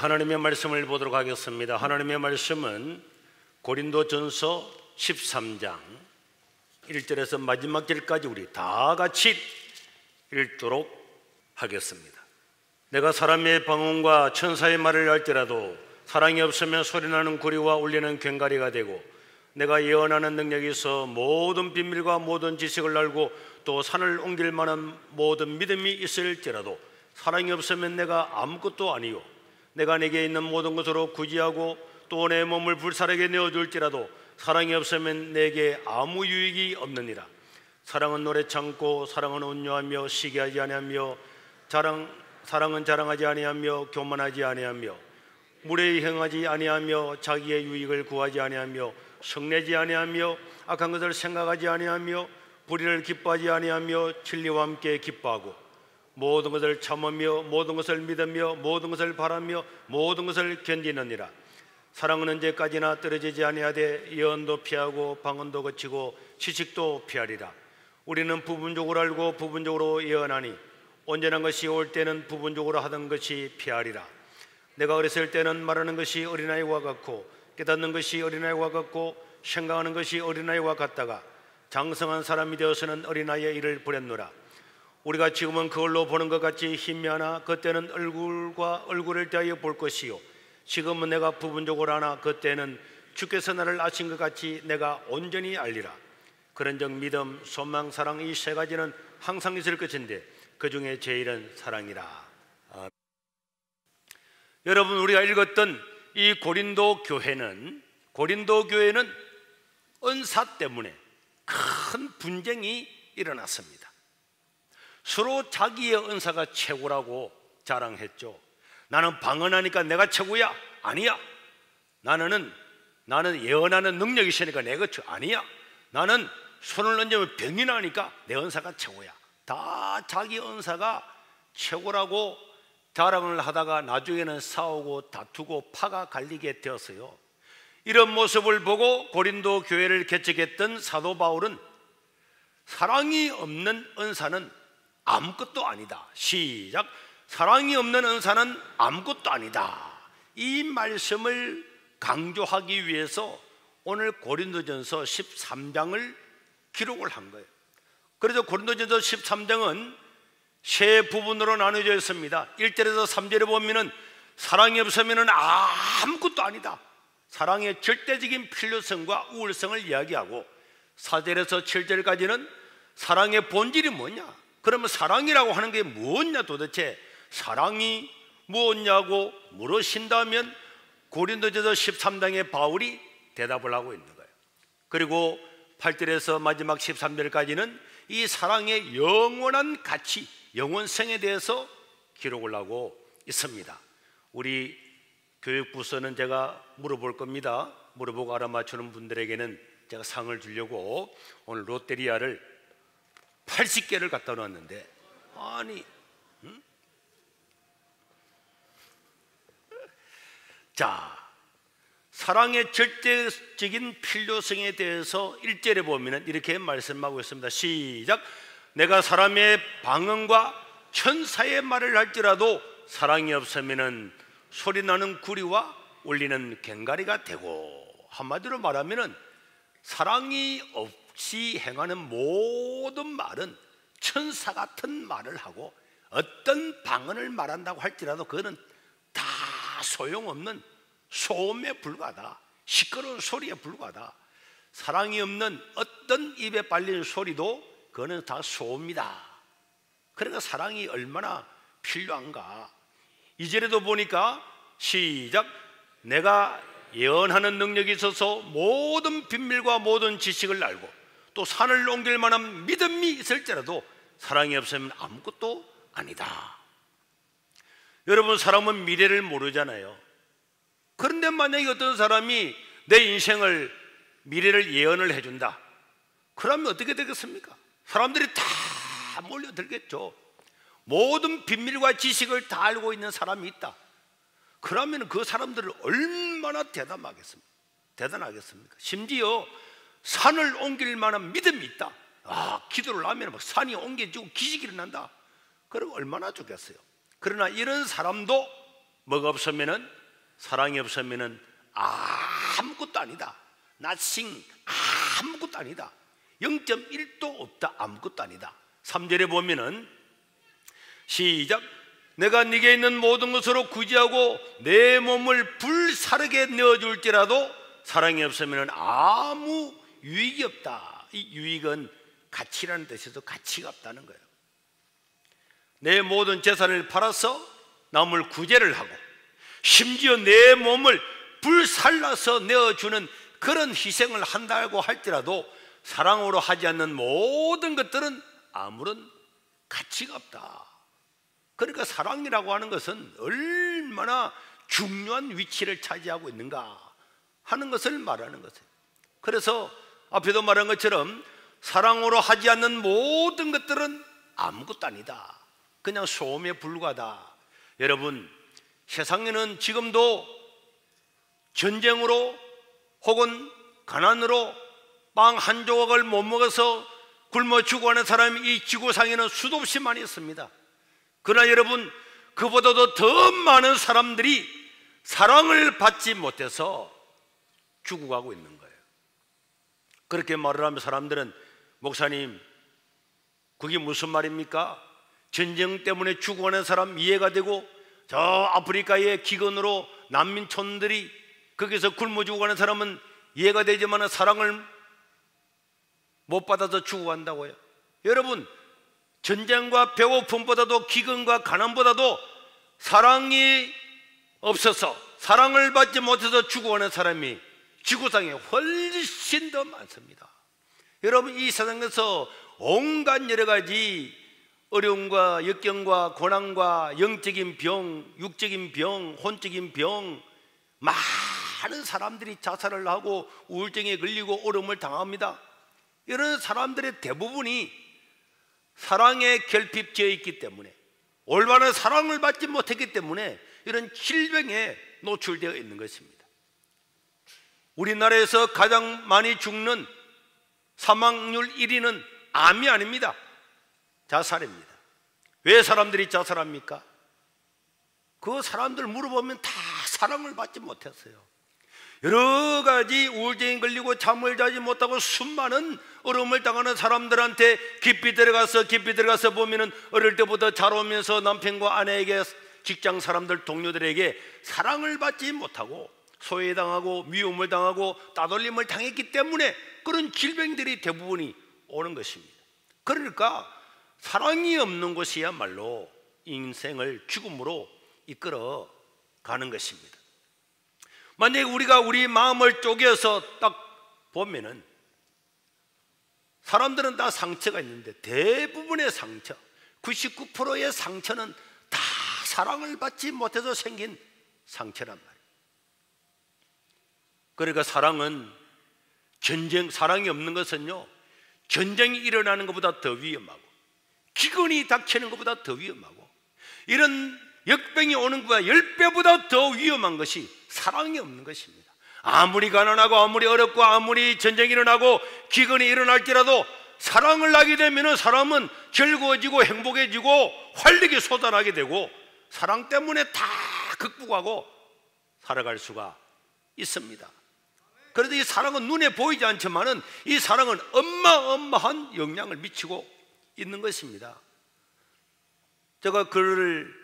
하나님의 말씀을 보도록 하겠습니다. 하나님의 말씀은 고린도전서 13장 1절에서 마지막 절까지 우리 다 같이 읽도록 하겠습니다. 내가 사람의 방언과 천사의 말을 할지라도 사랑이 없으면 소리나는 구리와 울리는 괭가리가 되고, 내가 예언하는 능력이 있어 모든 비밀과 모든 지식을 알고 또 산을 옮길 만한 모든 믿음이 있을지라도 사랑이 없으면 내가 아무것도 아니요, 내가 내게 있는 모든 것으로 구제하고 또 내 몸을 불살에게 내어줄지라도 사랑이 없으면 내게 아무 유익이 없느니라. 사랑은 노래 참고, 사랑은 온유하며 시기하지 아니하며, 사랑은 자랑하지 아니하며 교만하지 아니하며, 무례히 행하지 아니하며, 자기의 유익을 구하지 아니하며, 성내지 아니하며, 악한 것을 생각하지 아니하며, 불의를 기뻐하지 아니하며, 진리와 함께 기뻐하고, 모든 것을 참으며 모든 것을 믿으며 모든 것을 바라며 모든 것을 견디느니라. 사랑은 언제까지나 떨어지지 아니하되 예언도 피하고 방언도 거치고 지식도 피하리라. 우리는 부분적으로 알고 부분적으로 예언하니 온전한 것이 올 때는 부분적으로 하던 것이 피하리라. 내가 어렸을 때는 말하는 것이 어린아이와 같고 깨닫는 것이 어린아이와 같고 생각하는 것이 어린아이와 같다가 장성한 사람이 되어서는 어린아이의 일을 버렸노라. 우리가 지금은 그걸로 보는 것 같이 희미하나 그때는 얼굴과 얼굴을 대하여 볼 것이요, 지금은 내가 부분적으로 하나 그때는 주께서 나를 아신 것 같이 내가 온전히 알리라. 그런즉 믿음, 소망, 사랑 이 세 가지는 항상 있을 것인데 그 중에 제일은 사랑이라. 여러분, 우리가 읽었던 이 고린도 교회는 은사 때문에 큰 분쟁이 일어났습니다. 서로 자기의 은사가 최고라고 자랑했죠. 나는 방언하니까 내가 최고야. 아니야. 나는 예언하는 능력이 있으니까 내가 아니야. 나는 손을 얹으면 병이 나니까 내 은사가 최고야. 다 자기 은사가 최고라고 자랑을 하다가 나중에는 싸우고 다투고 파가 갈리게 되었어요. 이런 모습을 보고 고린도 교회를 개척했던 사도 바울은 사랑이 없는 은사는 아무것도 아니다. 시작. 사랑이 없는 은사는 아무것도 아니다. 이 말씀을 강조하기 위해서 오늘 고린도전서 13장을 기록을 한 거예요. 그래서 고린도전서 13장은 세 부분으로 나눠져 있습니다. 1절에서 3절에 보면은 사랑이 없으면 아무것도 아니다. 사랑의 절대적인 필요성과 우월성을 이야기하고, 4절에서 7절까지는 사랑의 본질이 뭐냐, 그러면 사랑이라고 하는 게 뭐냐, 도대체 사랑이 무엇냐고 물으신다면 고린도전서 13장에 바울이 대답을 하고 있는 거예요. 그리고 8절에서 마지막 13절까지는 이 사랑의 영원한 가치, 영원성에 대해서 기록을 하고 있습니다. 우리 교육부서는 제가 물어볼 겁니다. 물어보고 알아맞추는 분들에게는 제가 상을 주려고 오늘 롯데리아를 80개를 갖다 놨는데, 아니, 자, 사랑의 절대적인 필요성에 대해서 1절에 보면 이렇게 말씀하고 있습니다. 시작. 내가 사람의 방언과 천사의 말을 할지라도 사랑이 없으면 소리나는 구리와 울리는 괭가리가 되고, 한마디로 말하면 사랑이 없이 행하는 모든 말은 천사 같은 말을 하고, 어떤 방언을 말한다고 할지라도 그거는 다 소용없는 소음에 불과하다. 시끄러운 소리에 불과하다. 사랑이 없는 어떤 입에 발리는 소리도 그거는 다 소음이다. 그러니까 사랑이 얼마나 필요한가. 2절에도 보니까 시작. 내가 예언하는 능력이 있어서 모든 비밀과 모든 지식을 알고 또 산을 옮길 만한 믿음이 있을지라도 사랑이 없으면 아무것도 아니다. 여러분, 사람은 미래를 모르잖아요. 그런데 만약에 어떤 사람이 내 인생을, 미래를 예언을 해준다, 그러면 어떻게 되겠습니까? 사람들이 다 몰려들겠죠. 모든 비밀과 지식을 다 알고 있는 사람이 있다. 그러면 그 사람들을 얼마나 대단하겠습니까? 심지어 산을 옮길 만한 믿음이 있다. 기도를 하면 막 산이 옮겨지고 기적이 일어난다. 그럼 얼마나 좋겠어요. 그러나 이런 사람도 뭐가 없으면은, 사랑이 없으면은 아무것도 아니다. nothing, 아무것도 아니다. 0.1도 없다. 아무것도 아니다. 3절에 보면은 시작. 내가 네게 있는 모든 것으로 구제하고 내 몸을 불사르게 내어줄지라도 사랑이 없으면 아무 유익이 없다. 이 유익은 가치라는 뜻에서 가치가 없다는 거예요. 내 모든 재산을 팔아서 남을 구제를 하고 심지어 내 몸을 불살라서 내어주는 그런 희생을 한다고 할지라도 사랑으로 하지 않는 모든 것들은 아무런 가치가 없다. 그러니까 사랑이라고 하는 것은 얼마나 중요한 위치를 차지하고 있는가 하는 것을 말하는 것이에요. 그래서 앞에도 말한 것처럼 사랑으로 하지 않는 모든 것들은 아무것도 아니다. 그냥 소음에 불과하다. 여러분, 세상에는 지금도 전쟁으로 혹은 가난으로 빵 한 조각을 못 먹어서 굶어 죽어가는 사람이 이 지구상에는 수도 없이 많이 있습니다. 그러나 여러분, 그보다도 더 많은 사람들이 사랑을 받지 못해서 죽어가고 있는 거예요. 그렇게 말을 하면 사람들은 목사님, 그게 무슨 말입니까? 전쟁 때문에 죽어가는 사람 이해가 되고 저 아프리카의 기근으로 난민촌들이 거기서 굶어 죽어가는 사람은 이해가 되지만 사랑을 못 받아서 죽어간다고요. 여러분, 전쟁과 배고픔보다도 기근과 가난보다도 사랑이 없어서 사랑을 받지 못해서 죽어가는 사람이 지구상에 훨씬 더 많습니다. 여러분, 이 세상에서 온갖 여러 가지 어려움과 역경과 고난과 영적인 병, 육적인 병, 혼적인 병, 많은 사람들이 자살을 하고 우울증에 걸리고 어려움을 당합니다. 이런 사람들의 대부분이 사랑에 결핍되어 있기 때문에, 올바른 사랑을 받지 못했기 때문에 이런 질병에 노출되어 있는 것입니다. 우리나라에서 가장 많이 죽는 사망률 1위는 암이 아닙니다. 자살입니다. 왜 사람들이 자살합니까? 그 사람들 물어보면 다 사랑을 받지 못했어요. 여러 가지 우울증에 걸리고 잠을 자지 못하고 수많은 어려움을 당하는 사람들한테 깊이 들어가서 보면은 어릴 때부터 자라오면서 남편과 아내에게, 직장 사람들, 동료들에게 사랑을 받지 못하고 소외당하고 미움을 당하고 따돌림을 당했기 때문에 그런 질병들이 대부분이 오는 것입니다. 그러니까 사랑이 없는 것이야말로 인생을 죽음으로 이끌어 가는 것입니다. 만약에 우리가 우리 마음을 쪼개서 딱 보면은 사람들은 다 상처가 있는데 대부분의 상처, 99%의 상처는 다 사랑을 받지 못해서 생긴 상처란 말이에요. 그러니까 사랑은 사랑이 없는 것은요, 전쟁이 일어나는 것보다 더 위험하고 기근이 닥치는 것보다 더 위험하고 이런 역병이 오는 것보다 10배보다 더 위험한 것이 사랑이 없는 것입니다. 아무리 가난하고 아무리 어렵고 아무리 전쟁이 일어나고 기근이 일어날지라도 사랑을 하게 되면 사람은 즐거워지고 행복해지고 활력이 솟아나게 되고 사랑 때문에 다 극복하고 살아갈 수가 있습니다. 그래도 이 사랑은 눈에 보이지 않지만은 이 사랑은 어마어마한 영향을 미치고 있는 것입니다. 제가 글을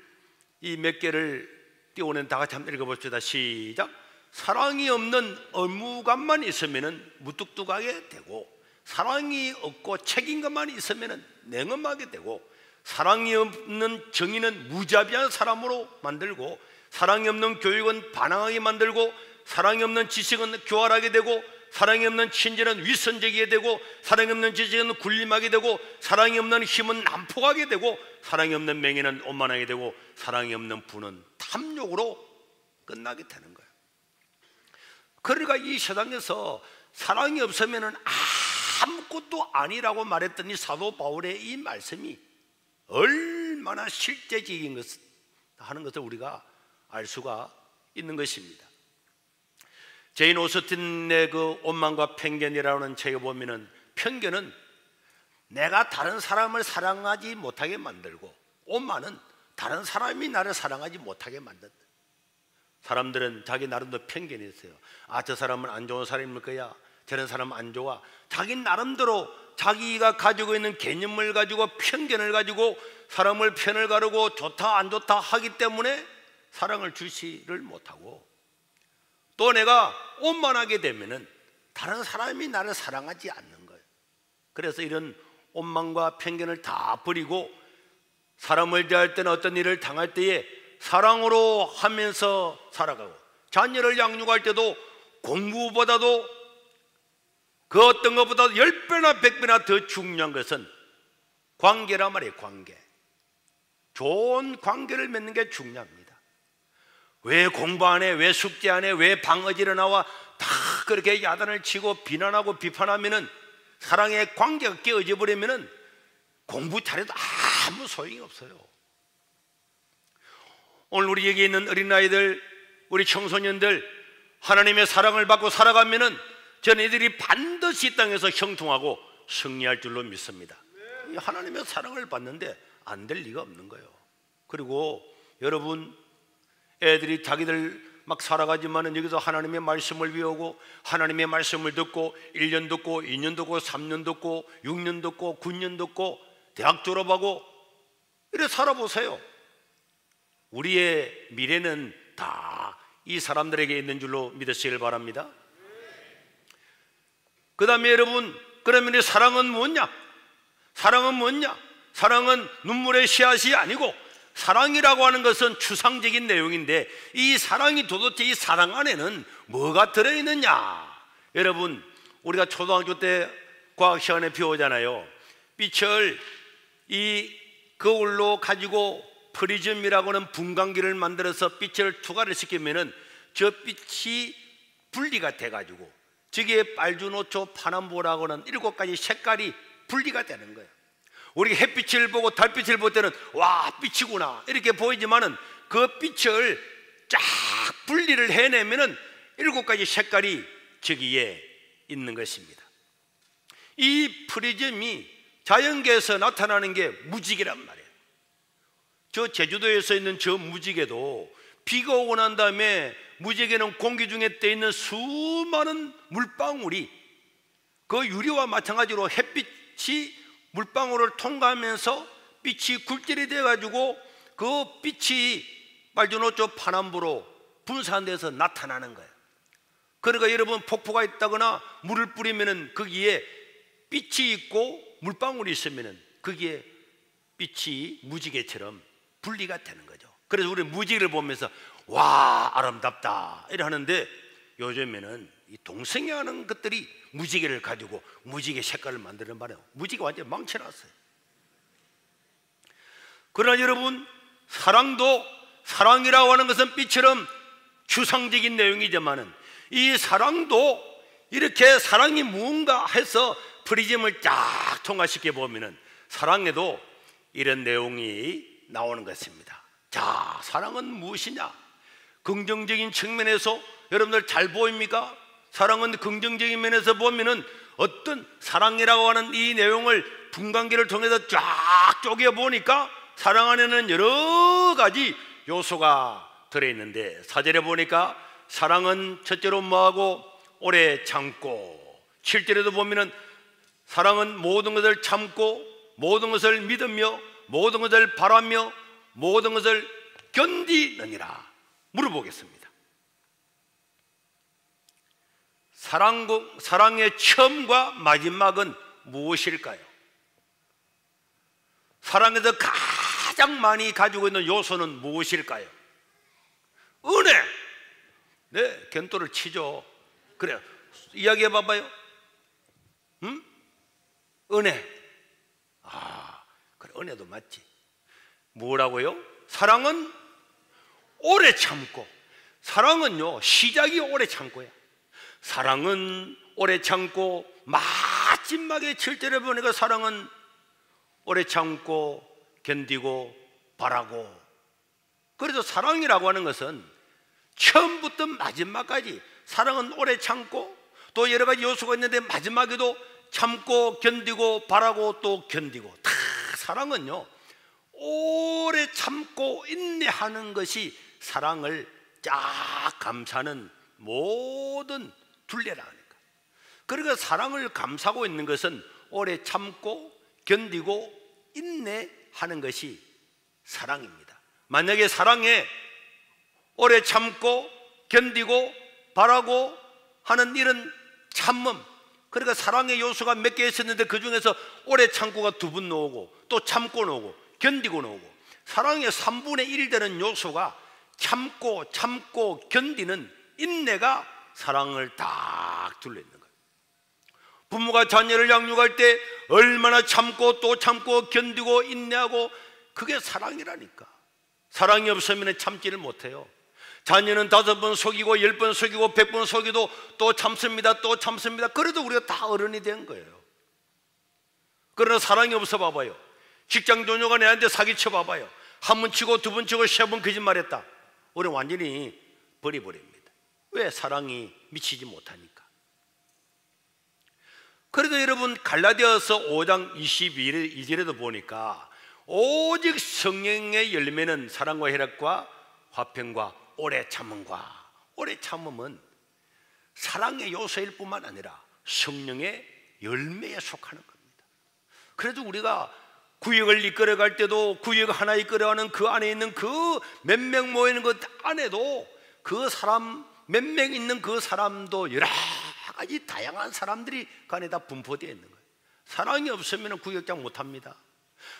이 몇 개를 띄우는 다 같이 한번 읽어봅시다. 시작. 사랑이 없는 의무감만 있으면 무뚝뚝하게 되고 사랑이 없고 책임감만 있으면 냉엄하게 되고 사랑이 없는 정의는 무자비한 사람으로 만들고 사랑이 없는 교육은 반항하게 만들고 사랑이 없는 지식은 교활하게 되고 사랑이 없는 친절은 위선적이게 되고 사랑이 없는 지식은 군림하게 되고 사랑이 없는 힘은 난폭하게 되고 사랑이 없는 명예는 오만하게 되고 사랑이 없는 부는 탐욕으로 끝나게 되는 거예요. 그러니까 이 세상에서 사랑이 없으면 아무것도 아니라고 말했던 이 사도 바울의 이 말씀이 얼마나 실제적인 것 하는 것을 우리가 알 수가 있는 것입니다. 제인 오스틴의 그 오만과 편견이라는 책에 보면은 편견은 내가 다른 사람을 사랑하지 못하게 만들고 오만은 다른 사람이 나를 사랑하지 못하게 만든다. 사람들은 자기 나름대로 편견이 있어요. 아, 저 사람은 안 좋은 사람일 거야, 저런 사람은 안 좋아. 자기 나름대로 자기가 가지고 있는 개념을 가지고 편견을 가지고 사람을 편을 가르고 좋다 안 좋다 하기 때문에 사랑을 주시를 못하고, 또 내가 원만하게 되면은 다른 사람이 나를 사랑하지 않는 거예요. 그래서 이런 원망과 편견을 다 버리고 사람을 대할 때는 어떤 일을 당할 때에 사랑으로 하면서 살아가고, 자녀를 양육할 때도 공부보다도 그 어떤 것보다 10배나 100배나 더 중요한 것은 관계란 말이에요. 관계. 좋은 관계를 맺는 게 중요합니다. 왜 공부 안 해? 왜 숙제 안 해? 왜 방어지를 나와? 다 그렇게 야단을 치고 비난하고 비판하면은, 사랑의 관계가 깨어져 버리면은 공부 잘해도 아무 소용이 없어요. 오늘 우리 여기 있는 어린아이들, 우리 청소년들, 하나님의 사랑을 받고 살아가면은 저희들이 반드시 이 땅에서 형통하고 승리할 줄로 믿습니다. 하나님의 사랑을 받는데 안 될 리가 없는 거예요. 그리고 여러분, 애들이 자기들 막 살아가지만은 여기서 하나님의 말씀을 배우고 하나님의 말씀을 듣고 1년 듣고 2년 듣고 3년 듣고 6년 듣고 9년 듣고 대학 졸업하고 이래 살아보세요. 우리의 미래는 다 이 사람들에게 있는 줄로 믿으시길 바랍니다. 그 다음에 여러분, 그러면 이 사랑은 뭐냐? 사랑은 뭐냐? 사랑은 눈물의 씨앗이 아니고, 사랑이라고 하는 것은 추상적인 내용인데 이 사랑이 도대체 이 사랑 안에는 뭐가 들어있느냐? 여러분, 우리가 초등학교 때 과학 시간에 배우잖아요. 빛을 이 거울로 가지고 프리즘이라고 하는 분광기를 만들어서 빛을 투과를 시키면은 저 빛이 분리가 돼가지고 저기에 빨주노초 파남보라고 하는 7가지 색깔이 분리가 되는 거예요. 우리 햇빛을 보고 달빛을 볼 때는 와, 빛이구나 이렇게 보이지만은 그 빛을 쫙 분리를 해내면은 7가지 색깔이 저기에 있는 것입니다. 이 프리즘이 자연계에서 나타나는 게 무지개란 말이에요. 저 제주도에서 있는 저 무지개도 비가 오고 난 다음에 무지개는 공기 중에 떠 있는 수많은 물방울이 그 유리와 마찬가지로 햇빛이 물방울을 통과하면서 빛이 굴절이 돼 가지고 그 빛이 빨주노초 파남보로 분산돼서 나타나는 거예요. 그러니까 여러분, 폭포가 있다거나 물을 뿌리면은 거기에 빛이 있고 물방울이 있으면은 거기에 빛이 무지개처럼 분리가 되는 거죠. 그래서 우리 무지개를 보면서 와, 아름답다 이래 하는데, 요즘에는 이 동성애하는 것들이 무지개를 가지고 무지개 색깔을 만드는 말이에요. 무지개 완전 망쳐놨어요. 그러나 여러분, 사랑도, 사랑이라고 하는 것은 빛처럼 추상적인 내용이지만은 이 사랑도 이렇게 사랑이 무언가 해서 프리즘을 쫙 통과시켜 보면은 사랑에도 이런 내용이 나오는 것입니다. 자, 사랑은 무엇이냐? 긍정적인 측면에서 여러분들 잘 보입니까? 사랑은 긍정적인 면에서 보면은 어떤 사랑이라고 하는 이 내용을 분광기를 통해서 쫙 쪼개 보니까 사랑 안에는 여러 가지 요소가 들어있는데, 4절에 보니까 사랑은 첫째로 뭐하고 오래 참고, 7절에도 보면은 사랑은 모든 것을 참고 모든 것을 믿으며 모든 것을 바라며 모든 것을 견디느니라. 물어보겠습니다. 사랑의 처음과 마지막은 무엇일까요? 사랑에서 가장 많이 가지고 있는 요소는 무엇일까요? 은혜. 네, 견도를 치죠. 그래요. 이야기해 봐봐요. 은혜. 아, 그래, 은혜도 맞지. 뭐라고요? 사랑은 오래 참고, 사랑은요 시작이 오래 참고야. 사랑은 오래 참고, 마지막에 7절에 보니까 사랑은 오래 참고 견디고 바라고. 그래서 사랑이라고 하는 것은 처음부터 마지막까지 사랑은 오래 참고, 또 여러 가지 요소가 있는데 마지막에도 참고 견디고 바라고 또 견디고. 다 사랑은요 오래 참고 인내하는 것이 사랑을 쫙 감싸는 모든 둘레라니까. 그러니까 사랑을 감싸고 있는 것은 오래 참고 견디고 인내하는 것이 사랑입니다. 만약에 사랑에 오래 참고 견디고 바라고 하는 이런 참음, 그러니까 사랑의 요소가 몇 개 있었는데 그 중에서 오래 참고가 2분 나오고 또 참고 나오고 견디고 나오고, 사랑의 3분의 1 되는 요소가 참고 견디는 인내가 사랑을 딱 둘러있는 거예요. 부모가 자녀를 양육할 때 얼마나 참고 또 참고 견디고 인내하고, 그게 사랑이라니까. 사랑이 없으면 참지를 못해요. 자녀는 5번 속이고 10번 속이고 100번 속이도 또 참습니다. 또 참습니다. 그래도 우리가 다 어른이 된 거예요. 그러나 사랑이 없어 봐봐요. 직장 동료가 내한테 사기쳐 봐봐요. 1번 치고 2번 치고 3번 거짓말했다. 우리 완전히 버려버립니다. 왜? 사랑이 미치지 못하니까. 그래도 여러분 갈라디아서 5장 22절에도 보니까 오직 성령의 열매는 사랑과 희락과 화평과 오래 참음과, 오래 참음은 사랑의 요소일 뿐만 아니라 성령의 열매에 속하는 겁니다. 그래도 우리가 구역을 이끌어갈 때도 구역 하나 이끌어가는 그 안에 있는 그 몇 명 모이는 것 안에도 그 사람 몇 명 있는 그 사람도 여러 가지 다양한 사람들이 그 안에 다 분포되어 있는 거예요. 사랑이 없으면 구역장 못합니다.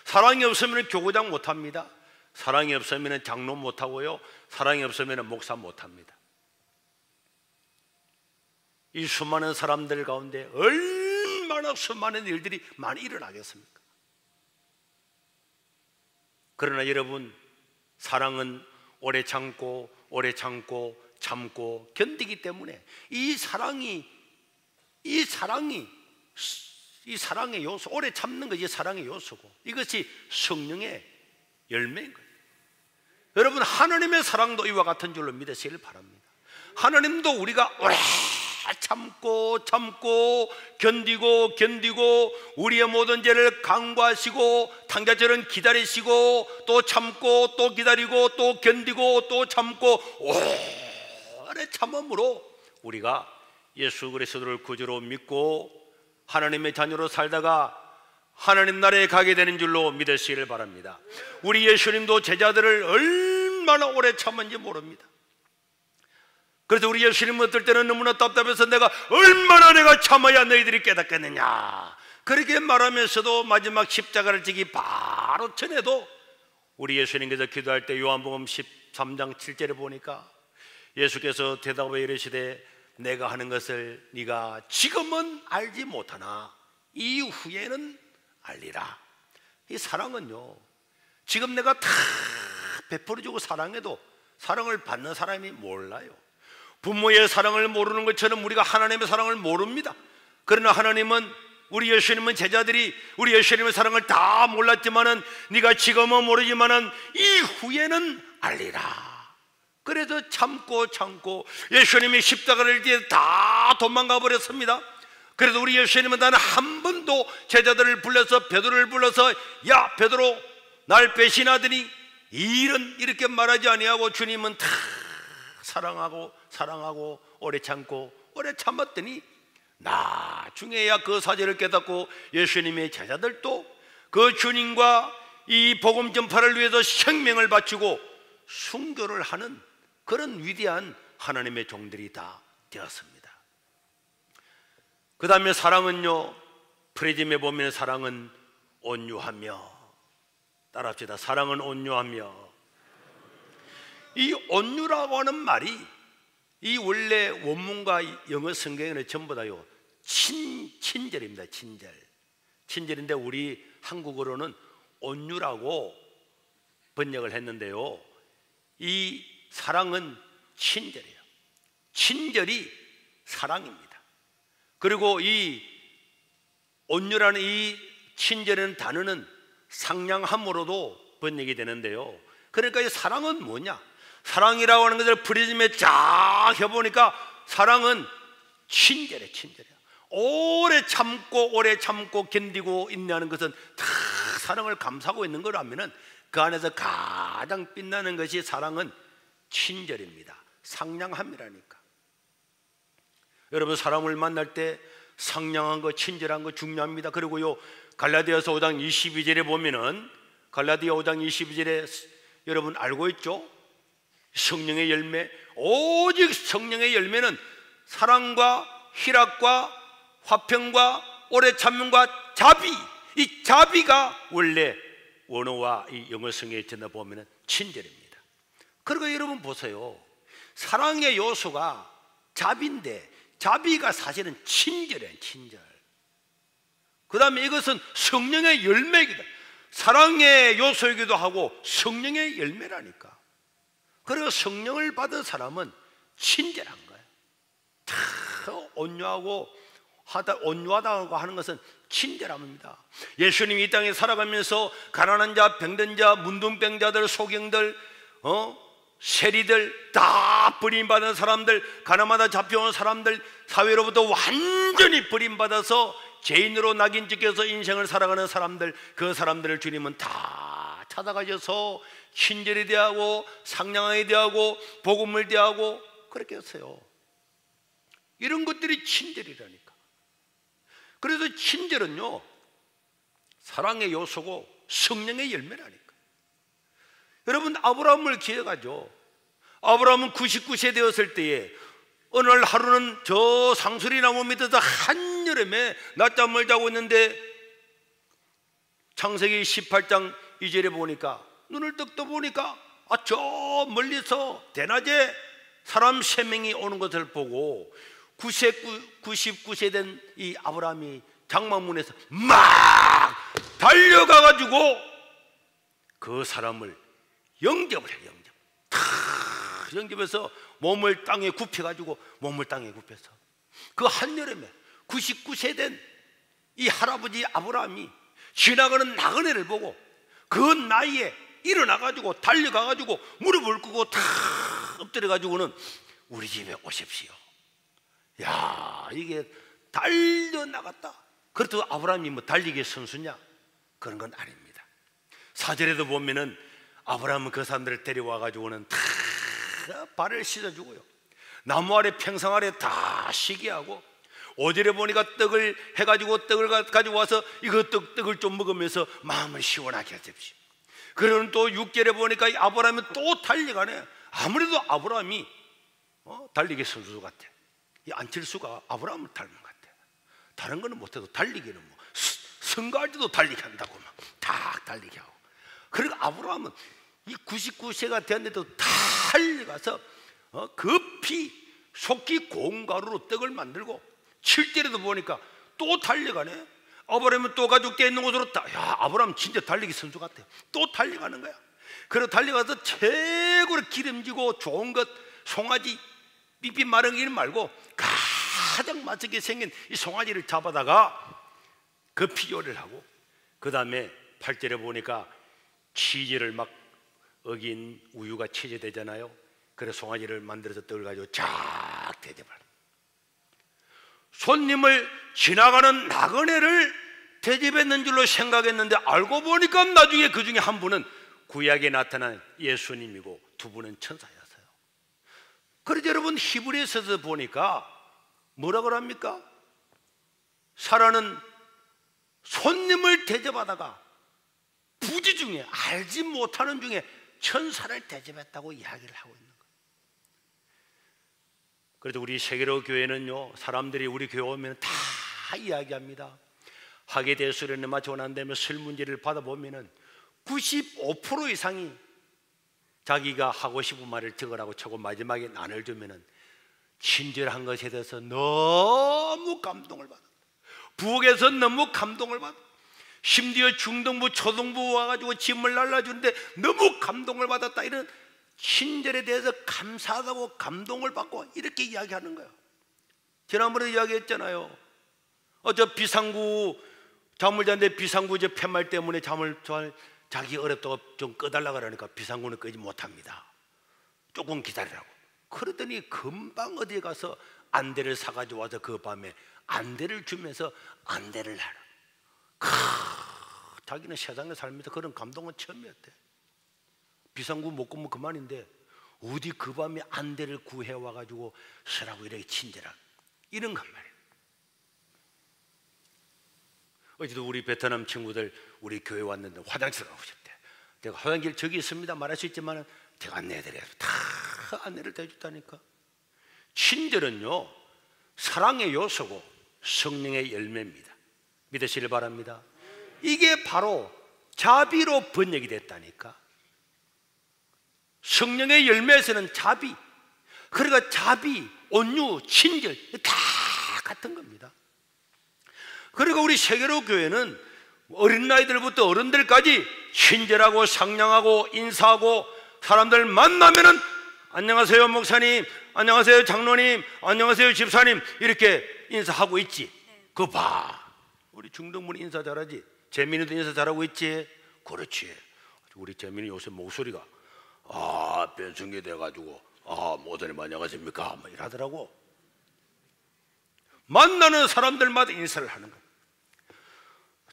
사랑이 없으면 교구장 못합니다. 사랑이 없으면 장로 못하고요, 사랑이 없으면 목사 못합니다. 이 수많은 사람들 가운데 얼마나 수많은 일들이 많이 일어나겠습니까? 그러나 여러분, 사랑은 오래 참고 참고 견디기 때문에 이 사랑의 요소, 오래 참는 것이 사랑의 요소고, 이것이 성령의 열매인 거예요. 여러분, 하나님의 사랑도 이와 같은 줄로 믿으시길 바랍니다. 하나님도 우리가 오래 참고 견디고 우리의 모든 죄를 간구하시고 당자처럼 기다리시고 또 참고 또 기다리고 또 견디고 또 참고 오래 참음으로 우리가 예수 그리스도를 구주로 믿고 하나님의 자녀로 살다가 하나님 나라에 가게 되는 줄로 믿으시기를 바랍니다. 우리 예수님도 제자들을 얼마나 오래 참은지 모릅니다. 그래서 우리 예수님은 어떨 때는 너무나 답답해서 내가 참아야 너희들이 깨닫겠느냐, 그렇게 말하면서도 마지막 십자가를 지기 바로 전에도 우리 예수님께서 기도할 때 요한복음 13장 7절에 보니까 예수께서 대답하여 이르시되 내가 하는 것을 네가 지금은 알지 못하나 이후에는 알리라. 이 사랑은요, 지금 내가 다 베풀어주고 사랑해도 사랑을 받는 사람이 몰라요. 부모의 사랑을 모르는 것처럼 우리가 하나님의 사랑을 모릅니다. 그러나 하나님은, 우리 예수님은 제자들이 우리 예수님의 사랑을 다 몰랐지만은 네가 지금은 모르지만은 이후에는 알리라. 그래서 참고 예수님이 십자가를 지어 다 도망가 버렸습니다. 그래도 우리 예수님은 단 한 번도 제자들을 불러서, 베드로를 불러서 야 베드로 날 배신하더니 이렇게 말하지 아니하고 주님은 다 사랑하고 오래 참았더니 나중에야 그 사실을 깨닫고 예수님의 제자들도 그 주님과 이 복음 전파를 위해서 생명을 바치고 순교를 하는 그런 위대한 하나님의 종들이 다 되었습니다. 그 다음에 사랑은요, 프레즘에 보면 사랑은 온유하며, 따라합시다. 사랑은 온유하며. 이 온유라고 하는 말이 이 원래 원문과 영어 성경에는 전부 다요 친절입니다. 친절인데 우리 한국어로는 온유라고 번역을 했는데요, 이 사랑은 친절이에요. 친절이 사랑입니다. 그리고 이 온유라는 이 친절이라는 단어는 상냥함으로도 번역이 되는데요, 그러니까 이 사랑은 뭐냐? 사랑이라고 하는 것을 프리즘에 쫙 해보니까 사랑은 친절이에요. 오래 참고 견디고 인내하는 것은 다 사랑을 감싸고 있는 거라면은 그 안에서 가장 빛나는 것이 사랑은 친절입니다. 상냥함이라니까. 여러분, 사람을 만날 때 상냥한 거, 친절한 거 중요합니다. 그리고요, 갈라디아서 5장 22절에 보면은, 갈라디아 5장 22절에 여러분 알고 있죠? 성령의 열매, 오직 성령의 열매는 사랑과 희락과 화평과 오래 참음과 자비, 이 자비가 원래 원어와 이 영어 성경에 보면 친절입니다. 그리고 여러분 보세요, 사랑의 요소가 자비인데 자비가 사실은 친절이에요. 친절. 그 다음에 이것은 성령의 열매이기도, 사랑의 요소이기도 하고 성령의 열매라니까. 그리고 성령을 받은 사람은 친절한 거예요. 다 온유하고 온유하다고 하는 것은 친절함입니다. 예수님이 이 땅에 살아가면서 가난한 자, 병든 자, 문둥병자들, 소경들, 세리들, 다 버림받은 사람들, 가나마다 잡혀온 사람들, 사회로부터 완전히 버림받아서 죄인으로 낙인 찍혀서 인생을 살아가는 사람들, 그 사람들을 주님은 다 찾아가셔서 친절히 대하고 상냥하게 대하고 복음을 대하고 그렇게 했어요. 이런 것들이 친절이라니까. 그래서 친절은요, 사랑의 요소고 성령의 열매라니까. 여러분, 아브라함을 기억하죠. 아브라함은 99세 되었을 때에 어느 날 하루는 저 상수리 나무 밑에서 한여름에 낮잠을 자고 있는데 창세기 18장 2절에 보니까, 눈을 떡 떠보니까 저 멀리서 대낮에 사람 3명이 오는 것을 보고 99세 된 이 아브라함이 장막문에서 막 달려가가지고 그 사람을 영접을 해요. 영접해서 몸을 땅에 굽혀가지고, 몸을 땅에 굽혀서 그 한여름에 99세 된 이 할아버지 아브라함이 지나가는 나그네를 보고 그 나이에 일어나가지고 달려가가지고 무릎을 꿇고 탁 엎드려가지고는 우리 집에 오십시오. 야, 이게 달려나갔다. 그렇다고 아브라함이 뭐 달리기의 선수냐? 그런 건 아닙니다. 사절에도 보면은 아브라함은 그 사람들을 데려와가지고는 다 발을 씻어주고요, 나무 아래 평상 아래 다 쉬게 하고, 5절에 보니까 떡을 해가지고 떡을 가지고 와서 이거 떡을 좀 먹으면서 마음을 시원하게 하십시오. 그러면 또 6절에 보니까 이 아브라함이 또 달려가네. 아무래도 아브라함이 달리기 선수 같아. 이 안칠수가 아브라함을 닮은 것 같아. 다른 거는 못해도 달리기는 뭐 선거할 때도 달리게 한다고 막 탁 달리게 하고. 그리고 아브라함은 이 99세가 되었는데도 달려가서 급히 속히 고운 가루로 떡을 만들고, 7절에도 보니까 또 달려가네. 아브라함은 또 가죽 떼 있는 곳으로 야, 아브라함 진짜 달리기 선수 같아요. 또 달려가는 거야. 그리고 달려가서 최고로 기름지고 좋은 것, 송아지 삐삐 마른 일 말고 가장 맛있게 생긴 이 송아지를 잡아다가 급히 요리를 하고, 그 다음에 8절에 보니까 치즈를 막 어긴 우유가 치즈되잖아요. 그래서 송아지를 만들어서 떡을 가지고 쫙 대접을, 손님을 지나가는 나그네를 대접했는 줄로 생각했는데 알고 보니까 나중에 그 중에 한 분은 구약에 나타난 예수님이고 두 분은 천사였어요. 그래서 여러분, 히브리서에서 보니까 뭐라 그럽니까? 사라는 손님을 대접하다가 부지 중에, 알지 못하는 중에 천사를 대접했다고 이야기를 하고 있는 거예요. 그래도 우리 세계로 교회는요, 사람들이 우리 교회 오면 다 이야기합니다. 학예 대수련회만 전환되면 설문지를 받아보면은 95% 이상이 자기가 하고 싶은 말을 적으라고 쳐고 마지막에 나눠주면은 친절한 것에 대해서 너무 감동을 받았다. 부엌에서 너무 감동을 받았다. 심지어 중등부, 초등부 와가지고 짐을 날라주는데 너무 감동을 받았다. 이런 친절에 대해서 감사하다고 감동을 받고 이렇게 이야기하는 거예요. 지난번에 이야기했잖아요. 저 비상구 잠을 자는데 비상구 저 팻말 때문에 잠을 자기 어렵다고 좀 꺼달라 그러니까 비상구는 끄지 못합니다. 조금 기다리라고. 그러더니 금방 어디에 가서 안대를 사가지고 와서 그 밤에 안대를 주면서 안대를 하라. 자기는 세상에 살면서 그런 감동은 처음이었대. 비상구 못 끄면 그만인데 어디 그 밤에 안대를 구해와가지고 서라고 이렇게 친절하게 이런 것 말이에요. 어제도 우리 베트남 친구들 우리 교회 왔는데 화장실 가고 싶대. 내가 화장실 저기 있습니다 말할 수 있지만 제가 안내해드려서 다 안내를 해줬다니까. 친절은요 사랑의 요소고 성령의 열매입니다. 믿으시길 바랍니다. 이게 바로 자비로 번역이 됐다니까. 성령의 열매에서는 자비, 그러니까 자비, 온유, 친절 다 같은 겁니다. 그리고 우리 세계로 교회는 어린아이들부터 어른들까지 친절하고 상냥하고 인사하고 사람들 만나면은 안녕하세요 목사님, 안녕하세요 장로님, 안녕하세요 집사님 이렇게 인사하고 있지. 그거 봐, 우리 중동분 인사 잘하지. 재민이도 인사 잘하고 있지. 그렇지. 우리 재민이 요새 목소리가 변성기 돼가지고 목사님 안녕하십니까 뭐 이러더라고. 만나는 사람들마다 인사를 하는 거예요.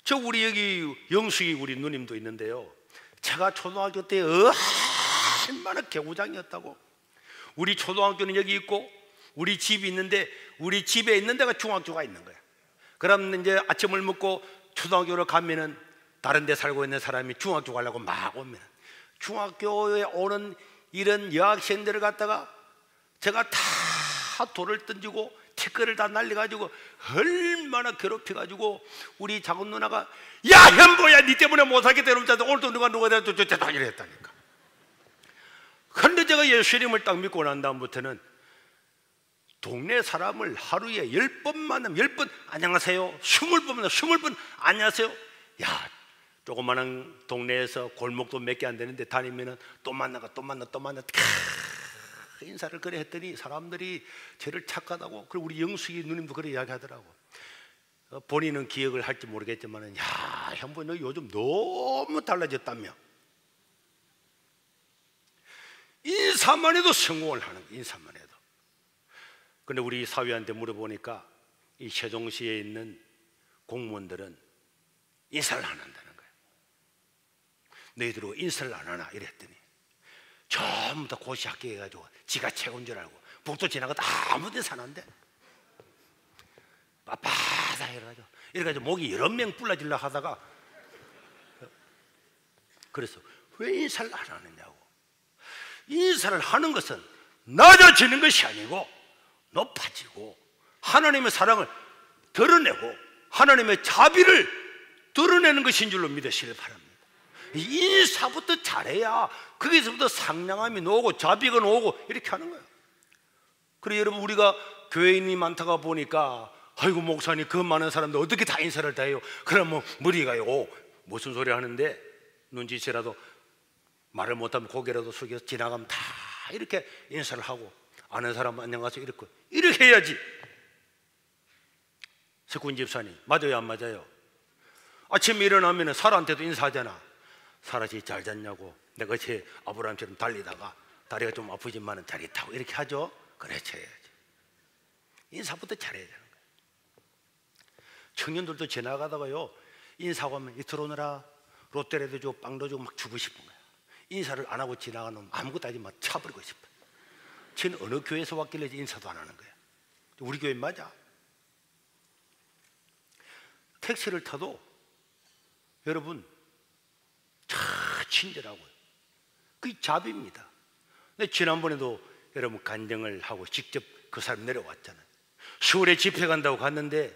저 우리 여기 영숙이 우리 누님도 있는데요, 제가 초등학교 때 얼마나 개구장이었다고. 우리 초등학교는 여기 있고 우리 집이 있는데 우리 집에 있는 데가 중학교가 있는 거야. 그럼 이제 아침을 먹고 초등학교로 가면은 다른 데 살고 있는 사람이 중학교 가려고 막 오면 중학교에 오는 이런 여학생들을 갖다가 제가 다 돌을 던지고 티끌을 다 날려가지고 얼마나 괴롭혀가지고 우리 작은 누나가 야 현보야 니 때문에 못 살겠다 이러면서 오늘도 누가 다 이랬다니까. 그런데 제가 예수님을 딱 믿고 난 다음부터는 동네 사람을 하루에 10번 만나면 10번 안녕하세요, 20번 만나면 20번 안녕하세요. 야 조그마한 동네에서 골목도 몇 개 안 되는데 다니면은 또 만나가 또 만나 인사를 그래 했더니 사람들이 저를 착하다고. 그리고 우리 영숙이 누님도 그래 이야기하더라고. 본인은 기억을 할지 모르겠지만은 야 형부 너 요즘 너무 달라졌다며. 인사만 해도 성공을 하는 거야, 인사만 해도. 근데 우리 사위한테 물어보니까 이 세종시에 있는 공무원들은 인사를 안 한다는 거예요. 너희들은 인사를 안 하나 이랬더니 전부 다 고시 합격해가지고 지가 최고인 줄 알고 복도 지나가도 아무 데서 안 한대. 빠빠다 이래가지고 목이 여러 명 불러질라 하다가 그래서 왜 인사를 안 하느냐고. 인사를 하는 것은 낮아지는 것이 아니고 높아지고 하나님의 사랑을 드러내고 하나님의 자비를 드러내는 것인 줄로 믿으시길 바랍니다. 인사부터 잘해야 거기서부터 상냥함이 나오고 자비가 나오고 이렇게 하는 거예요. 그래 여러분, 우리가 교회인이 많다가 보니까 아이고 목사님 그 많은 사람들 어떻게 다 인사를 다 해요? 그럼 뭐 머리가요 무슨 소리 하는데 눈짓이라도 말을 못하면 고개라도 숙여서 지나가면 다 이렇게 인사를 하고 아는 사람 안녕하세요 이렇게 해야지. 석군 집사님 맞아요 안 맞아요? 아침에 일어나면 사라한테도 인사하잖아. 사라씨 잘 잤냐고. 내가 어제 아브라함처럼 달리다가 다리가 좀 아프지만 잘 있다고 이렇게 하죠. 그렇지 해야지. 인사부터 잘해야 되는 거예요. 청년들도 지나가다가요 인사하고 하면 들어오느라 롯데라도 주고 빵도 주고 막 주고 싶은 거야. 인사를 안 하고 지나가는 아무것도 하지 마 차버리고 싶어. 쟤는 어느 교회에서 왔길래 인사도 안 하는 거야. 우리 교회 맞아. 택시를 타도 여러분 참 친절하고요. 그게 자비입니다. 근데 지난번에도 여러분 간증을 하고 직접 그 사람 내려왔잖아요. 서울에 집회 간다고 갔는데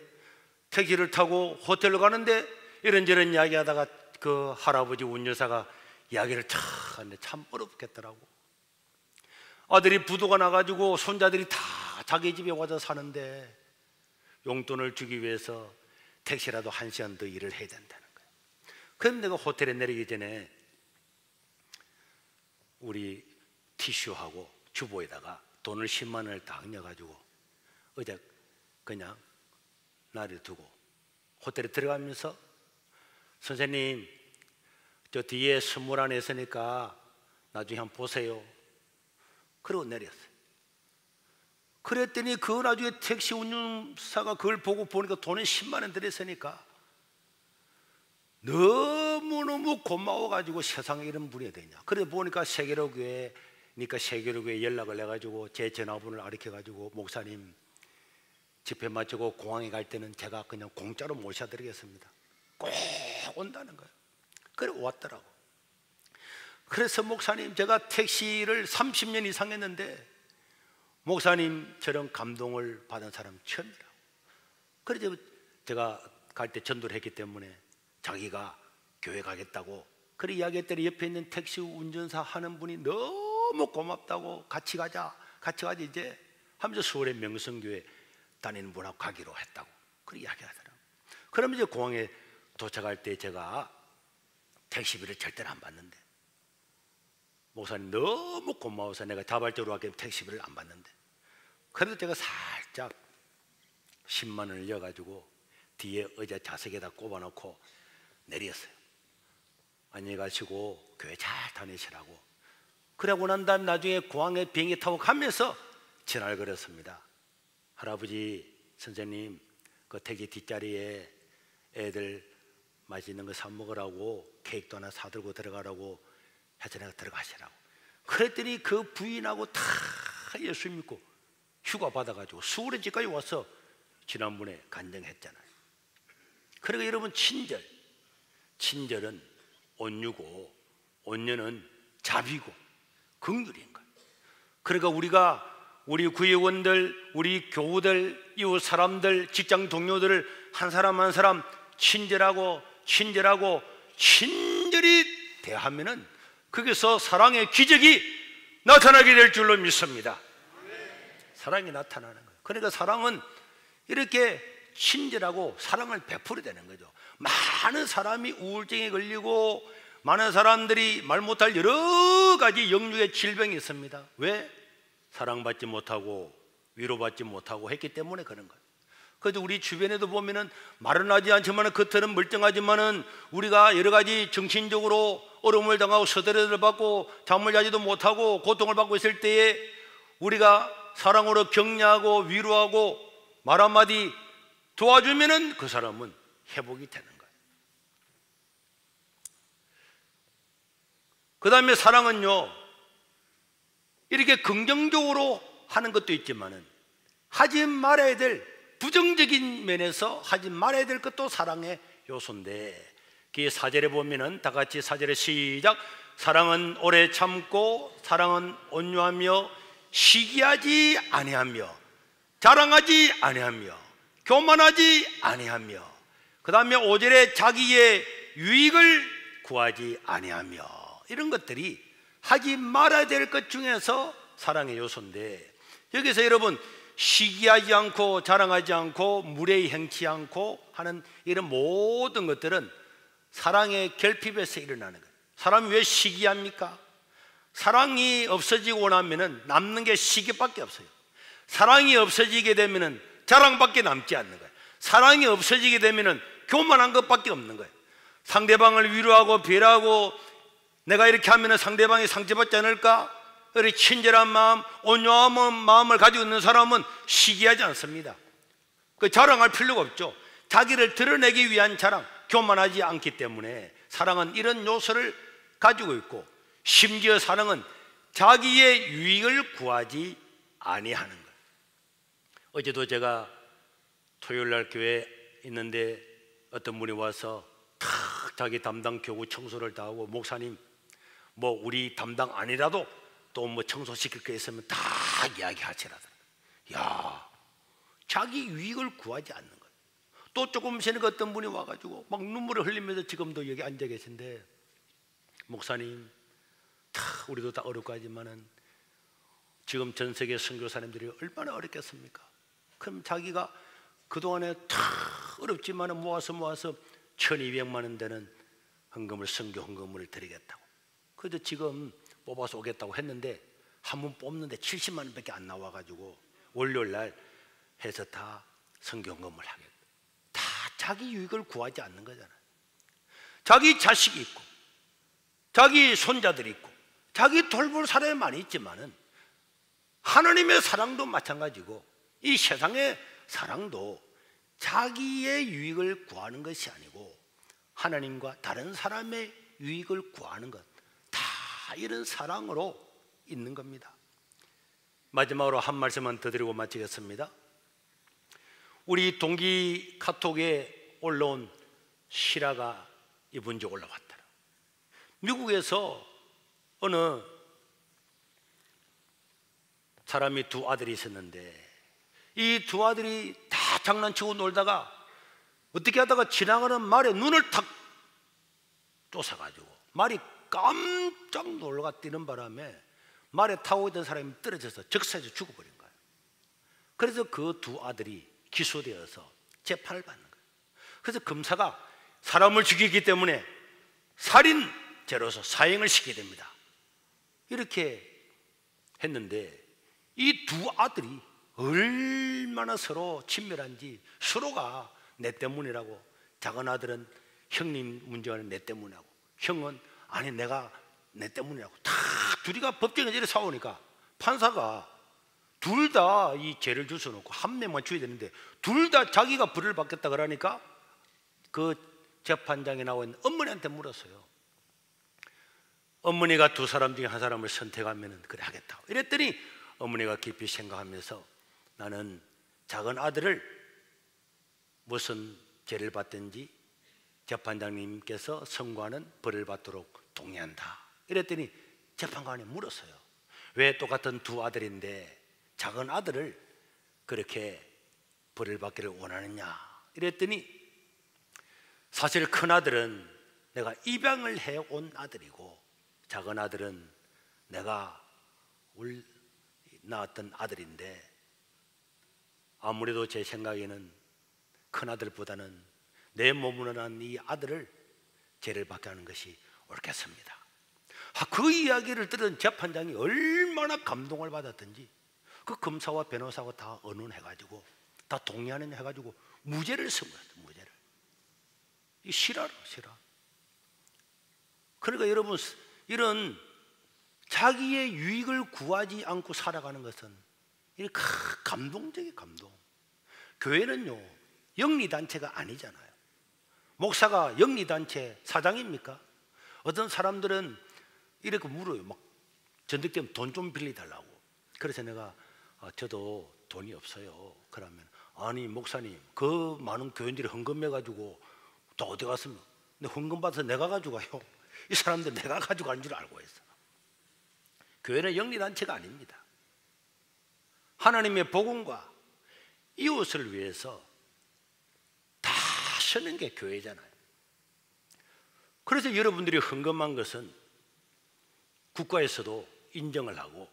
택시를 타고 호텔로 가는데 이런저런 이야기하다가 그 할아버지 운전사가 이야기를 참 하는데 참 어렵겠더라고. 아들이 부도가 나가지고 손자들이 다 자기 집에 와서 사는데 용돈을 주기 위해서 택시라도 1시간 더 일을 해야 된다는 거예요. 그럼 내가 호텔에 내리기 전에 우리 티슈하고 주보에다가 돈을 10만 원을 딱 넣어가지고 어제 그냥 나를 두고 호텔에 들어가면서 선생님 저 뒤에 선물 안에 있으니까 나중에 한번 보세요. 그러고 내렸어요. 그랬더니 그 나중에 택시 운전사가 그걸 보니까 돈에 10만 원 들였으니까 너무너무 고마워가지고 세상에 이런 분이 되냐. 그래 보니까 세계로 교회 그러니까 세계로교에 연락을 해가지고 제 전화번호를 가르쳐가지고 목사님 집회 마치고 공항에 갈 때는 제가 그냥 공짜로 모셔드리겠습니다. 꼭 온다는 거예요. 그래 왔더라고. 그래서 목사님 제가 택시를 30년 이상 했는데 목사님처럼 감동을 받은 사람 처음이라고. 그래서 제가 갈 때 전도를 했기 때문에 자기가 교회 가겠다고 그래 이야기했더니 옆에 있는 택시 운전사 하는 분이 너무 고맙다고 같이 가자 이제 하면서 서울의 명성교회 다니는 분하고 가기로 했다고 그렇게 이야기하더라고요. 그러면 이제 공항에 도착할 때 제가 택시비를 절대로 안 받는데 목사님 너무 고마워서 내가 자발적으로 하기 때문에 택시비를 안 받는데 그래도 제가 살짝 10만 원을 넣어가지고 뒤에 의자 좌석에다 꼽아놓고 내렸어요. 안녕히 가시고 교회 잘 다니시라고. 그러고 난 다음 나중에 공항에 비행기 타고 가면서 전화를 걸었습니다. 할아버지 선생님 그 택시 뒷자리에 애들 맛있는 거 사 먹으라고 케이크도 하나 사들고 들어가라고 해서 내가 들어가시라고. 그랬더니 그 부인하고 다 예수 믿고 휴가 받아가지고 서울에 집까지 와서 지난번에 간증했잖아요. 그러니까 여러분 친절은 온유고 온유는 자비고 긍휼인 거예요. 그러니까 우리 구역원들, 우리 교우들, 이웃 사람들, 직장 동료들을 한 사람 한 사람 친절히 대하면은 거기서 사랑의 기적이 나타나게 될 줄로 믿습니다. 사랑이 나타나는 거예요. 그러니까 사랑은 이렇게 친절하고 사랑을 베풀어야 되는 거죠. 많은 사람이 우울증에 걸리고 많은 사람들이 말 못할 여러 가지 영육의 질병이 있습니다. 왜? 사랑받지 못하고 위로받지 못하고 했기 때문에 그런 거예요. 그래서 우리 주변에도 보면은 말은 하지 않지만 겉으로는 멀쩡하지만은 우리가 여러 가지 정신적으로 어려움을 당하고 스트레스를 받고 잠을 자지도 못하고 고통을 받고 있을 때에 우리가 사랑으로 격려하고 위로하고 말 한마디 도와주면은 그 사람은 회복이 되는 거예요. 그 다음에 사랑은요 이렇게 긍정적으로 하는 것도 있지만은 하지 말아야 될 부정적인 면에서 하지 말아야 될 것도 사랑의 요소인데 그 4절에 보면은 다 같이 4절에 시작. 사랑은 오래 참고 사랑은 온유하며 시기하지 아니하며 자랑하지 아니하며 교만하지 아니하며 그 다음에 5절에 자기의 유익을 구하지 아니하며 이런 것들이 하지 말아야 될 것 중에서 사랑의 요소인데 여기서 여러분 시기하지 않고 자랑하지 않고 무례히 행치 않고 하는 이런 모든 것들은 사랑의 결핍에서 일어나는 거예요. 사람이 왜 시기합니까? 사랑이 없어지고 나면은 남는 게 시기밖에 없어요. 사랑이 없어지게 되면은 자랑밖에 남지 않는 거예요. 사랑이 없어지게 되면은 교만한 것밖에 없는 거예요. 상대방을 위로하고 배려하고 내가 이렇게 하면은 상대방이 상처받지 않을까? 우리 친절한 마음, 온유한 마음을 가지고 있는 사람은 시기하지 않습니다. 그 자랑할 필요가 없죠. 자기를 드러내기 위한 자랑, 교만하지 않기 때문에 사랑은 이런 요소를 가지고 있고 심지어 사랑은 자기의 유익을 구하지 아니하는 거예요. 어제도 제가 토요일날 교회에 있는데 어떤 분이 와서 탁 자기 담당 교구 청소를 다 하고 목사님 뭐 우리 담당 아니라도 또 뭐 청소시킬 거 있으면 다 이야기하시라더라. 야, 자기 유익을 구하지 않는 거예요. 또 조금 전에 어떤 분이 와가지고 막 눈물을 흘리면서 지금도 여기 앉아 계신데 목사님 다 우리도 다 어렵고 하지만은 지금 전 세계 선교사님들이 얼마나 어렵겠습니까? 그럼 자기가 그동안에 다 어렵지만은 모아서 1200만 원 되는 헌금을 선교 헌금을 드리겠다고. 그래도 지금 뽑아서 오겠다고 했는데 한 번 뽑는데 70만 원밖에 안 나와가지고 월요일 날 해서 다 선교 헌금을 하겠다. 다 자기 유익을 구하지 않는 거잖아요. 자기 자식이 있고 자기 손자들이 있고 자기 돌볼 사람이 많이 있지만은 하나님의 사랑도 마찬가지고 이 세상의 사랑도 자기의 유익을 구하는 것이 아니고 하나님과 다른 사람의 유익을 구하는 것, 다 이런 사랑으로 있는 겁니다. 마지막으로 한 말씀만 더 드리고 마치겠습니다. 우리 동기 카톡에 올라온 실화가 이번 주 올라왔더라. 미국에서 어느 사람이 두 아들이 있었는데 이 두 아들이 다 장난치고 놀다가 어떻게 하다가 지나가는 말에 눈을 탁 쫓아가지고 말이 깜짝 놀라 뛰는 바람에 말에 타고 있던 사람이 떨어져서 적사에서 죽어버린 거예요. 그래서 그 두 아들이 기소되어서 재판을 받는 거예요. 그래서 검사가 사람을 죽이기 때문에 살인죄로서 사형을 시키게 됩니다. 이렇게 했는데 이 두 아들이 얼마나 서로 친밀한지 서로가 내 때문이라고, 작은 아들은 형님 문제는 내 때문이라고, 형은 아니 내가 내 때문이라고, 다 둘이가 법정에서 이렇게 싸우니까 판사가 둘 다 이 죄를 줄 수 없고 한 명만 줘야 되는데 둘 다 자기가 벌을 받겠다 그러니까 그 재판장에 나와 있는 어머니한테 물었어요. 어머니가 두 사람 중에 한 사람을 선택하면 그래 하겠다. 이랬더니 어머니가 깊이 생각하면서 나는 작은 아들을 무슨 죄를 받든지 재판장님께서 선고하는 벌을 받도록 동의한다. 이랬더니 재판관이 물었어요. 왜 똑같은 두 아들인데 작은 아들을 그렇게 벌을 받기를 원하느냐. 이랬더니 사실 큰 아들은 내가 입양을 해온 아들이고 작은 아들은 내가 낳았던 아들인데 아무래도 제 생각에는 큰 아들보다는 내 몸으로 난 이 아들을 죄를 받게 하는 것이 옳겠습니다. 그 이야기를 들은 재판장이 얼마나 감동을 받았던지 그 검사와 변호사가 다 언론해가지고 다 동의하는 해가지고 무죄를 선고했어요. 무죄를. 이 실화로 실화. 그러니까 여러분 이런 자기의 유익을 구하지 않고 살아가는 것은 감동적인 감동. 교회는요 영리단체가 아니잖아요. 목사가 영리단체 사장입니까? 어떤 사람들은 이렇게 물어요. 막 전득되면 돈 좀 빌려달라고. 그래서 내가 저도 돈이 없어요. 그러면 아니 목사님 그 많은 교인들이 헌금해가지고 또 어디 갔으면 근데 헌금 받아서 내가 가져가요. 이 사람들 내가 가져가는 줄 알고 있어. 교회는 영리단체가 아닙니다. 하나님의 복음과 이웃을 위해서 다 쓰는 게 교회잖아요. 그래서 여러분들이 헌금한 것은 국가에서도 인정을 하고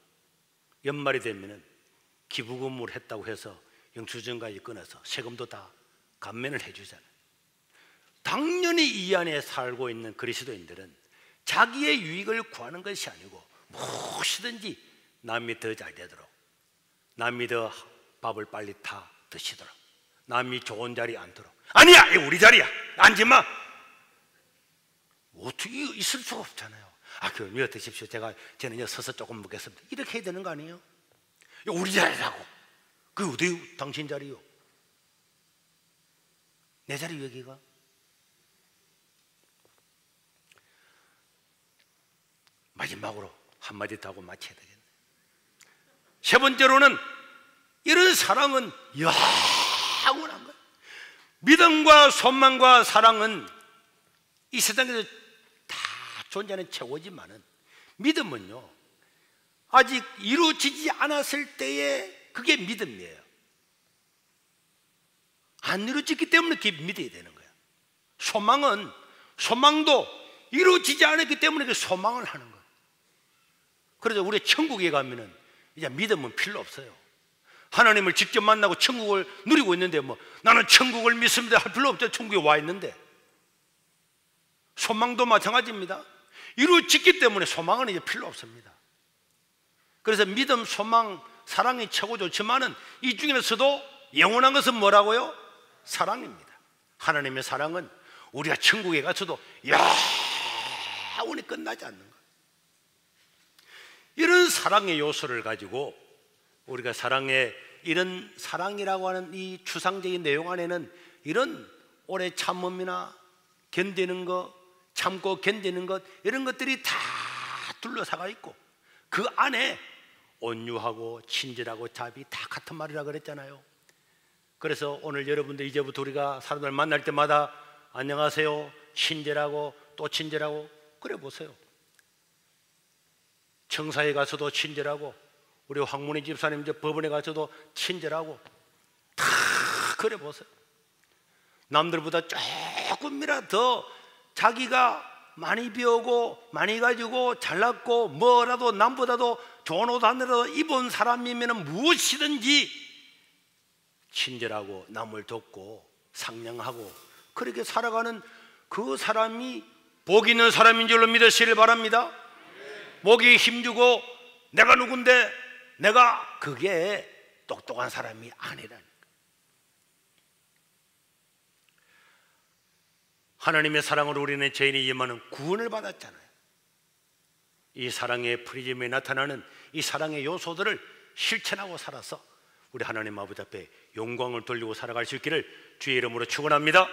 연말이 되면은 기부금을 했다고 해서 영수증까지 끊어서 세금도 다 감면을 해주잖아요. 당연히 이 안에 살고 있는 그리스도인들은 자기의 유익을 구하는 것이 아니고 무엇이든지 남이 더 잘 되도록, 남이 더 밥을 빨리 다 드시도록, 남이 좋은 자리에 앉도록. 아니야, 이거 우리 자리야, 앉지 마. 어떻게 있을 수가 없잖아요. 그럼 이거 드십시오. 저는 여기 서서 조금 먹겠습니다. 이렇게 해야 되는 거 아니에요? 이거 우리 자리라고. 그게 어디 당신 자리요? 내 자리 여기가? 마지막으로 한마디 더 하고 마쳐야 되겠네. 세 번째로는 이런 사랑은 영원한 거예요. 믿음과 소망과 사랑은 이 세상에서 다 존재하는 최고지만은 믿음은요 아직 이루어지지 않았을 때에 그게 믿음이에요. 안 이루어졌기 때문에 그게 믿어야 되는 거예요. 소망도 이루어지지 않았기 때문에 그 소망을 하는 거예요. 그래서 우리 천국에 가면은 이제 믿음은 필요 없어요. 하나님을 직접 만나고 천국을 누리고 있는데 뭐 나는 천국을 믿습니다 할 필요 없죠. 천국에 와 있는데. 소망도 마찬가지입니다. 이루어졌기 때문에 소망은 이제 필요 없습니다. 그래서 믿음, 소망, 사랑이 최고 좋지만은 이 중에서도 영원한 것은 뭐라고요? 사랑입니다. 하나님의 사랑은 우리가 천국에 가서도 영원히 끝나지 않는 거예요. 이런 사랑의 요소를 가지고 우리가 이런 사랑이라고 하는 이 추상적인 내용 안에는 이런 오래 참음이나 견디는 것, 참고 견디는 것, 이런 것들이 다 둘러싸가 있고, 그 안에 온유하고 친절하고 자비 다 같은 말이라 그랬잖아요. 그래서 오늘 여러분들 이제부터 우리가 사람들 만날 때마다 안녕하세요, 친절하고 또 친절하고 그래 보세요. 청사에 가서도 친절하고, 우리 황문희 집사님 이제 법원에 가서도 친절하고 다 그래 보세요. 남들보다 조금이라도 더 자기가 많이 배우고 많이 가지고 잘났고 뭐라도 남보다도 좋은 옷 하나라도 입은 사람이면 무엇이든지 친절하고 남을 돕고 상냥하고 그렇게 살아가는 그 사람이 복 있는 사람인 줄로 믿으시길 바랍니다. 목이 힘주고 내가 누군데 내가, 그게 똑똑한 사람이 아니라는 거예요. 하나님의 사랑으로 우리는 죄인이 임하는 구원을 받았잖아요. 이 사랑의 프리즘에 나타나는 이 사랑의 요소들을 실천하고 살아서 우리 하나님 아버지 앞에 영광을 돌리고 살아갈 수 있기를 주의 이름으로 축원합니다.